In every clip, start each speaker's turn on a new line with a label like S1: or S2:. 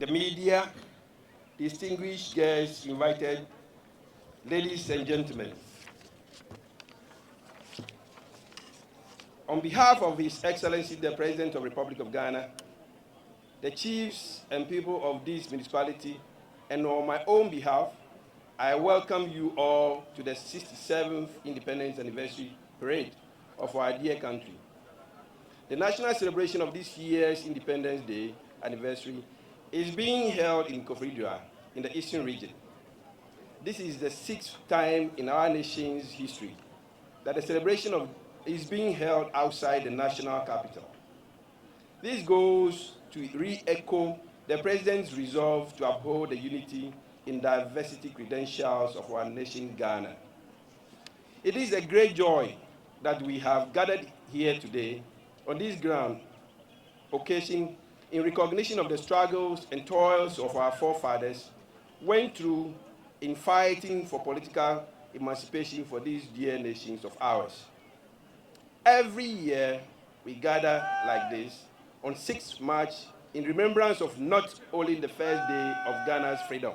S1: Media, distinguished guests invited, ladies and gentlemen. On behalf of His Excellency, the President of the Republic of Ghana, the chiefs and people of this municipality, and on my own behalf, I welcome you all to the 67th Independence Anniversary Parade of our dear country. The national celebration of this year's Independence Day anniversary is being held in Koforidua in the Eastern region. This is the 6th time in our nation's history that the celebration is being held outside the national capital. This goes to re-echo the President's resolve to uphold the unity in diversity credentials of our nation, Ghana. It is a great joy that we have gathered here today on this grand occasion in recognition of the struggles and toils of our forefathers went through in fighting for political emancipation for these dear nations of ours. Every year, we gather like this on 6th March in remembrance of not only the first day of Ghana's freedom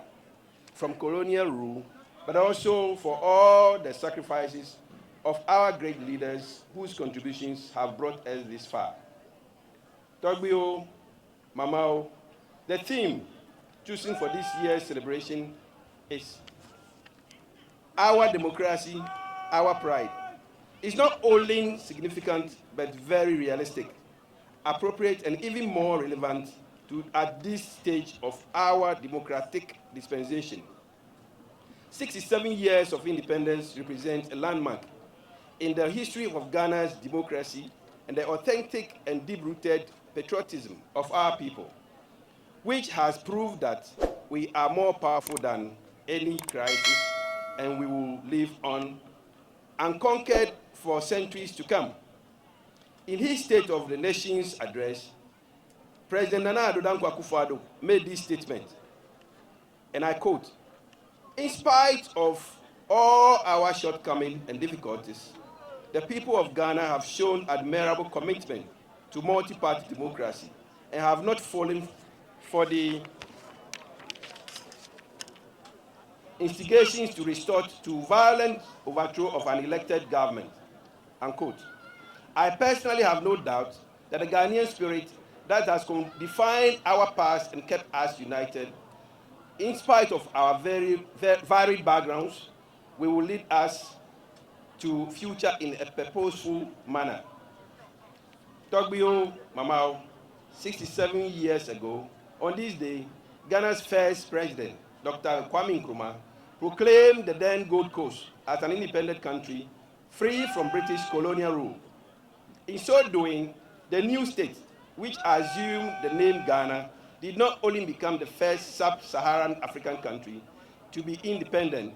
S1: from colonial rule, but also for all the sacrifices of our great leaders whose contributions have brought us this far. Togbio, Mamao, the theme chosen for this year's celebration is Our Democracy, Our Pride. It's not only significant, but very realistic, appropriate, and even more relevant at this stage of our democratic dispensation. 67 years of independence represent a landmark in the history of Ghana's democracy and the authentic and deep-rooted patriotism of our people, which has proved that we are more powerful than any crisis and we will live on unconquered for centuries to come. In his State of the Nation's address, President Nana Addo Dankwa Akufo-Addo made this statement, and I quote, "In spite of all our shortcomings and difficulties, the people of Ghana have shown admirable commitment to multi-party democracy and have not fallen for the instigations to resort to violent overthrow of an elected government." Unquote. I personally have no doubt that the Ghanaian spirit that has defined our past and kept us united, in spite of our very varied backgrounds, will lead us to future in a purposeful manner. Togbio Mamao, 67 years ago, on this day, Ghana's first president, Dr. Kwame Nkrumah, proclaimed the then Gold Coast as an independent country, free from British colonial rule. In so doing, the new state, which assumed the name Ghana, did not only become the first sub-Saharan African country to be independent,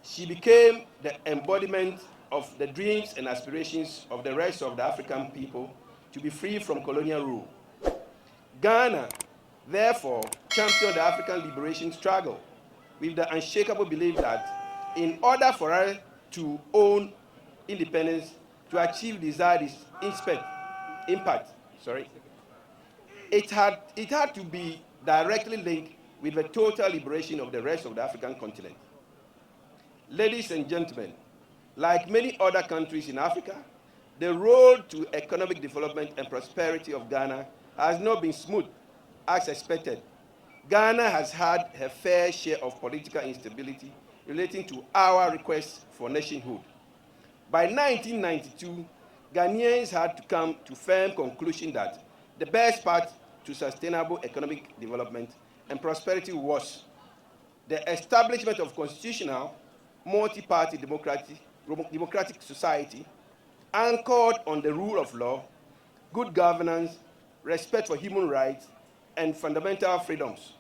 S1: she became the embodiment of the dreams and aspirations of the rest of the African people to be free from colonial rule. Ghana therefore championed the African liberation struggle with the unshakable belief that in order for us to own independence, to achieve desired impact, it had to be directly linked with the total liberation of the rest of the African continent. Ladies and gentlemen, like many other countries in Africa, the road to economic development and prosperity of Ghana has not been smooth as expected. Ghana has had her fair share of political instability relating to our request for nationhood. By 1992, Ghanaians had to come to firm conclusion that the best path to sustainable economic development and prosperity was the establishment of constitutional, multi-party democratic society anchored on the rule of law, good governance, respect for human rights, and fundamental freedoms.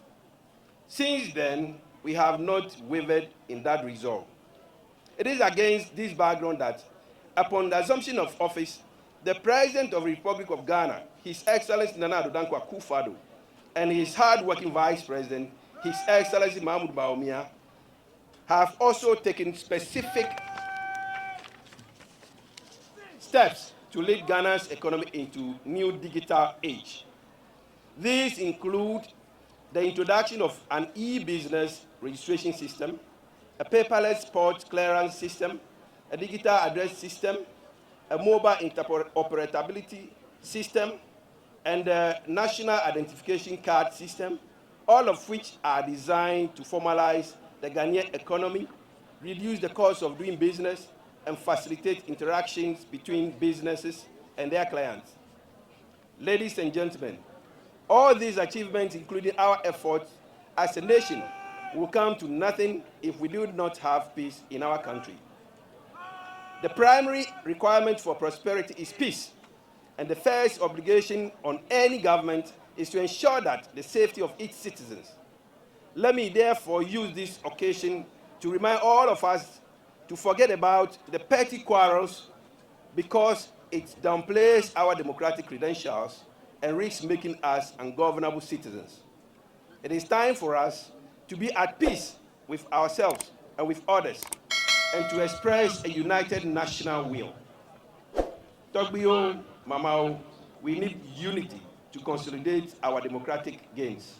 S1: Since then, we have not wavered in that resolve. It is against this background that, upon the assumption of office, the President of the Republic of Ghana, His Excellency Nana Addo Dankwa Akufo-Addo, and his hard-working Vice President, His Excellency Mahmoud Bawumia, have also taken specific steps to lead Ghana's economy into new digital age. These include the introduction of an e-business registration system, a paperless port clearance system, a digital address system, a mobile interoperability system, and a national identification card system, all of which are designed to formalize the Ghanaian economy, reduce the cost of doing business, and facilitate interactions between businesses and their clients. Ladies and gentlemen, all these achievements, including our efforts as a nation, will come to nothing if we do not have peace in our country. The primary requirement for prosperity is peace, and the first obligation on any government is to ensure that the safety of its citizens. Let me therefore use this occasion to remind all of us to forget about the petty quarrels because it downplays our democratic credentials and risks making us ungovernable citizens. It is time for us to be at peace with ourselves and with others, and to express a united national will. Togbio, Mamao, we need unity to consolidate our democratic gains.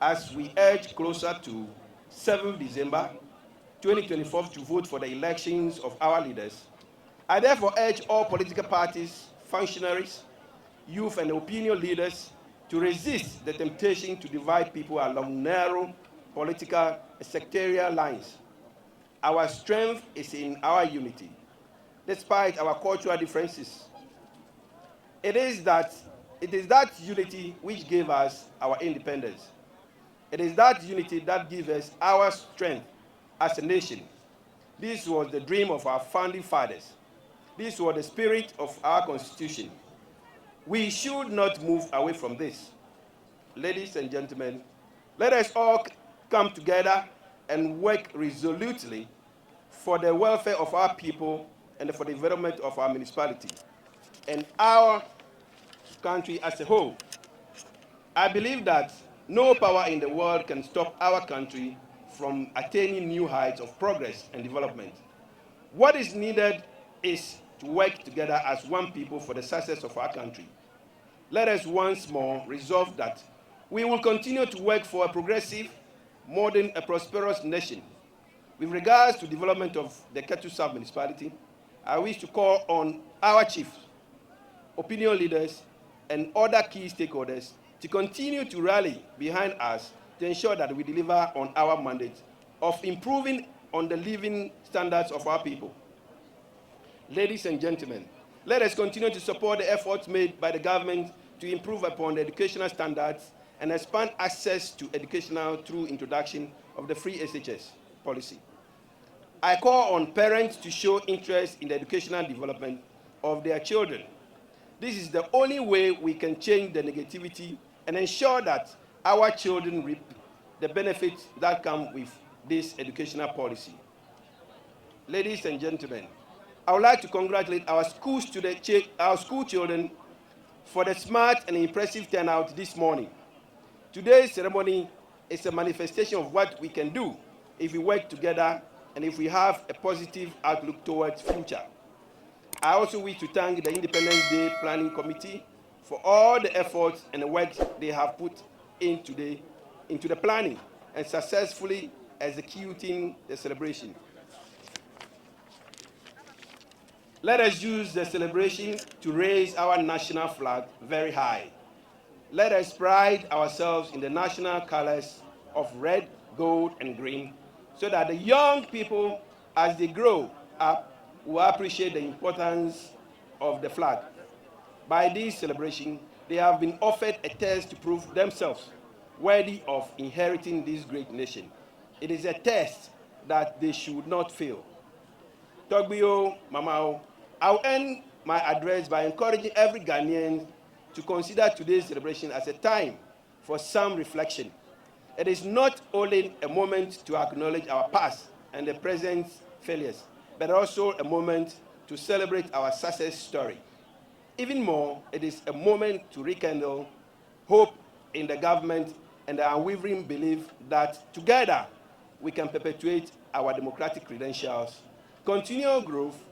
S1: As we edge closer to 7th December 2024 to vote for the elections of our leaders, I therefore urge all political parties, functionaries, youth, and opinion leaders to resist the temptation to divide people along narrow political and sectarian lines. Our strength is in our unity, despite our cultural differences. It is that unity which gave us our independence. It is that unity that gives us our strength as a nation. This was the dream of our founding fathers. This was the spirit of our Constitution. We should not move away from this. Ladies and gentlemen, let us all come together and work resolutely for the welfare of our people and for the development of our municipality and our country as a whole. I believe that no power in the world can stop our country from attaining new heights of progress and development. What is needed is to work together as one people for the success of our country. Let us once more resolve that we will continue to work for a progressive, modern, and prosperous nation. With regards to development of the Ketu South municipality, I wish to call on our chiefs, opinion leaders, and other key stakeholders to continue to rally behind us to ensure that we deliver on our mandate of improving on the living standards of our people. Ladies and gentlemen, let us continue to support the efforts made by the government to improve upon the educational standards and expand access to education through introduction of the free SHS policy. I call on parents to show interest in the educational development of their children. This is the only way we can change the negativity and ensure that our children reap the benefits that come with this educational policy. Ladies and gentlemen, I would like to congratulate our school children for the smart and impressive turnout this morning. Today's ceremony is a manifestation of what we can do if we work together and if we have a positive outlook towards future. I also wish to thank the Independence Day Planning Committee for all the efforts and the work they have put into the planning and successfully executing the celebration. Let us use the celebration to raise our national flag very high. Let us pride ourselves in the national colors of red, gold, and green, so that the young people, as they grow up, will appreciate the importance of the flag. By this celebration, they have been offered a test to prove themselves worthy of inheriting this great nation. It is a test that they should not fail. Togbio, Mamao, I'll end my address by encouraging every Ghanaian to consider today's celebration as a time for some reflection. It is not only a moment to acknowledge our past and the present failures, but also a moment to celebrate our success story. Even more, it is a moment to rekindle hope in the government and the unwavering belief that together we can perpetuate our democratic credentials, continual growth,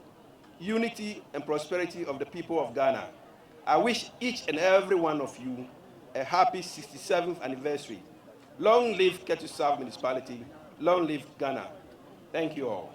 S1: unity, and prosperity of the people of Ghana. I wish each and every one of you a happy 67th anniversary. Long live Ketu South Municipality. Long live Ghana. Thank you all.